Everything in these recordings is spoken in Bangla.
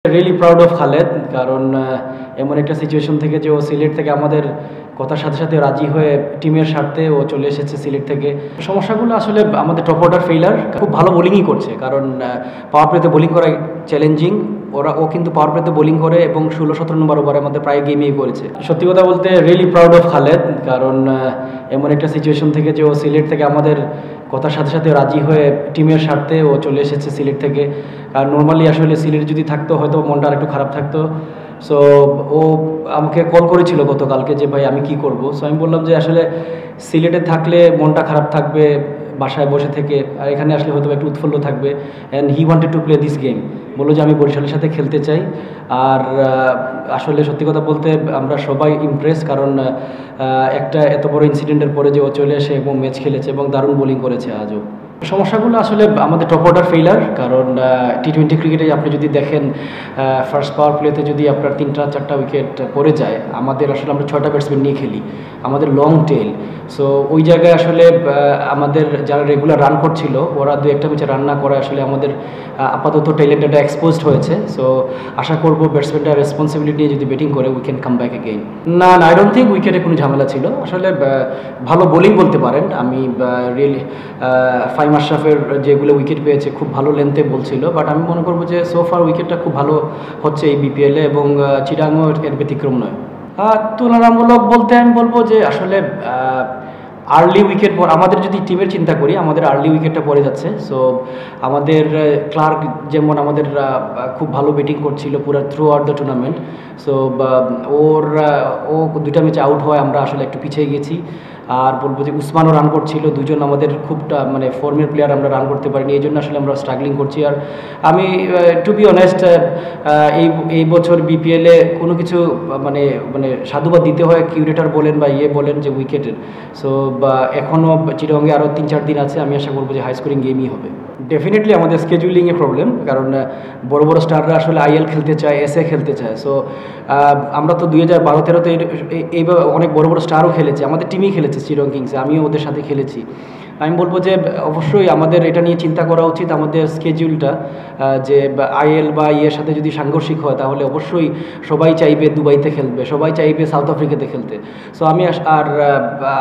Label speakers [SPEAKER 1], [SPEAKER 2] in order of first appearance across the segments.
[SPEAKER 1] রিয়েলি প্রাউড অফ খালেদ, কারণ এমন একটা সিচুয়েশন থেকে যে ও সিলেট থেকে আমাদের কথার সাথে সাথে রাজি হয়ে টিমের স্বার্থে ও চলে এসেছে সিলেট থেকে। সমস্যাগুলো আসলে আমাদের টপ অর্ডার ফেইলার, খুব ভালো বোলিংই করছে, কারণ পাওয়ার প্লেতে বোলিং করা চ্যালেঞ্জিং। ও কিন্তু পাওয়ার প্লেতে বোলিং করে এবং 16-17 নম্বর ওভারে আমাদের প্রায় গেমই করেছে। সত্যি কথা বলতে রিয়েলি প্রাউড অফ খালেদ, কারণ এমন একটা সিচুয়েশন থেকে যে ও সিলেট থেকে আমাদের কথার সাথে সাথে রাজি হয়ে টিমের স্বার্থে ও চলে এসেছে সিলেট থেকে। আর নর্মালি আসলে সিলেট যদি থাকতো হয়তো মনটা আর একটু খারাপ থাকতো। সো ও আমাকে কল করেছিল গতকালকে যে ভাই আমি কি করব। সো আমি বললাম যে আসলে সিলেটে থাকলে মনটা খারাপ থাকবে বাসায় বসে থেকে, আর এখানে আসলে হয়তো একটু উৎফুল্ল থাকবে। And he wanted to play this game, বললো যে আমি বরিশালের সাথে খেলতে চাই। আর আসলে সত্যি কথা বলতে আমরা সবাই ইমপ্রেস, কারণ একটা এত বড় ইনসিডেন্টের পরে যে ও চলে এসে এবং ম্যাচ খেলেছে এবং দারুণ বোলিং করেছে আজও। সমস্যাগুলো আসলে আমাদের টপ অর্ডার ফেইলার, কারণ টি-20 ক্রিকেটে আপনি যদি দেখেন ফার্স্ট পাওয়ার প্লেতে যদি আপনার 3-4টা উইকেট পড়ে যায়, আমাদের আসলে আমরা 6টা ব্যাটসম্যান নিয়ে খেলি, আমাদের লং টেল। সো ওই জায়গায় আসলে আমাদের যারা রেগুলার রান করছিল ওরা 2-1টা ম্যাচে রান না করে আসলে আমাদের আপাতত ট্যালেন্টটা এক্সপোজড হয়েছে। সো আশা করবো ব্যাটসম্যানটা রেসপন্সিবিলিটি নিয়ে যদি ব্যাটিং করে we can come back again. না, আই ডোন্ট থিঙ্ক উইকেটে কোনো ঝামেলা ছিল। আসলে ভালো বোলিং বলতে পারেন। আমি রিয়েলি ফাইম আশরাফের যেগুলো উইকেট পেয়েছে খুব ভালো লেন্থে বলছিল, বাট আমি মনে করবো যে সোফার উইকেটটা খুব ভালো হচ্ছে এই বিপিএলে, এবং চিটাগংও এর ব্যতিক্রম নয়। তুলনামূলক বলতে আমি বলবো যে আসলে আর্লি উইকেট পর আমাদের যদি টিমের চিন্তা করি, আমাদের আর্লি উইকেটটা পড়ে যাচ্ছে। সো আমাদের ক্লার্ক যেমন আমাদের খুব ভালো ব্যাটিং করছিল পুরো throughout the tournament. So ও 2টা ম্যাচে আউট হয়, আমরা আসলে একটু পিছিয়ে গেছি। আর বলবো যে উসমানও রান করছিল, দুজন আমাদের খুব মানে ফর্মের প্লেয়ার, আমরা রান করতে পারিনি, এই জন্য আসলে আমরা স্ট্রাগলিং করছি। আর আমি টু বি অনেস্ট এই বছর বিপিএলে কোনো কিছু মানে মানে সাধুবাদ দিতে হয় কিউরেটার বলেন বা বলেন যে উইকেটের। সো এখনও চিটাগংয়ে আরও 3-4 দিন আছে, আমি আশা করবো যে হাই স্কোরিং গেমই হবে। ডেফিনেটলি আমাদের স্কেজুলিংয়ে প্রবলেম, কারণ বড় বড় স্টাররা আসলে আইএল খেলতে চায়, এসএ খেলতে চায়। সো আমরা তো 2012-13-তে এইভাবে অনেক বড় বড় স্টারও খেলেছে, আমাদের টিমই খেলেছে চিটাগং কিংসে, আমিও ওদের সাথে খেলেছি। আমি বলবো যে অবশ্যই আমাদের এটা নিয়ে চিন্তা করা উচিত, আমাদের স্কেডিউলটা যে আইএল বা ইয়ের সাথে যদি সাংঘর্ষিক হয় তাহলে অবশ্যই সবাই চাইবে দুবাইতে খেলবে, সবাই চাইবে সাউথ আফ্রিকাতে খেলতে। সো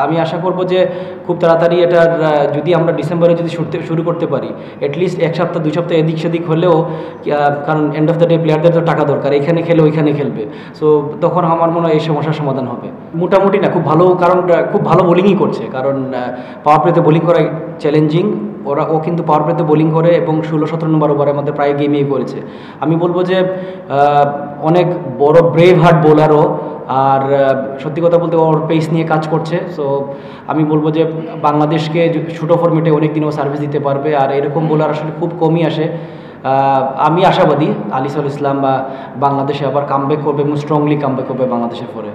[SPEAKER 1] আমি আশা করব যে খুব তাড়াতাড়ি এটার যদি আমরা ডিসেম্বরে যদি শুরু করতে পারি, অ্যাটলিস্ট 1 সপ্তাহ 2 সপ্তাহ এদিক সেদিক হলেও, কারণ এন্ড অফ দ্য ডে প্লেয়ারদের তো টাকা দরকার, এখানে খেলে ওইখানে খেলবে। সো তখন আমার মনে হয় এই সমস্যার সমাধান হবে। মোটামুটি না, খুব ভালো, কারণ খুব ভালো বোলিংই করছে, কারণ পাওয়ার প্লেতে বোলিং করা চ্যালেঞ্জিং। ও কিন্তু পাওয়ার প্লেতে বোলিং করে এবং 16-17 নম্বর ওভারে আমাদের প্রায় গেমই করেছে। আমি বলবো যে অনেক বড় ব্রেভ হার্ট বোলারও, আর সত্যি কথা বলতে ওর পেস নিয়ে কাজ করছে। সো আমি বলবো যে বাংলাদেশকে ছোটো ফর্মেটে অনেক দিনও সার্ভিস দিতে পারবে, আর এরকম বোলার আসলে খুব কমই আসে। আমি আশাবাদী আলিসুল ইসলাম বা বাংলাদেশে আবার কামব্যাক করবে এবং স্ট্রংলি কামব্যাক করবে বাংলাদেশের পরে।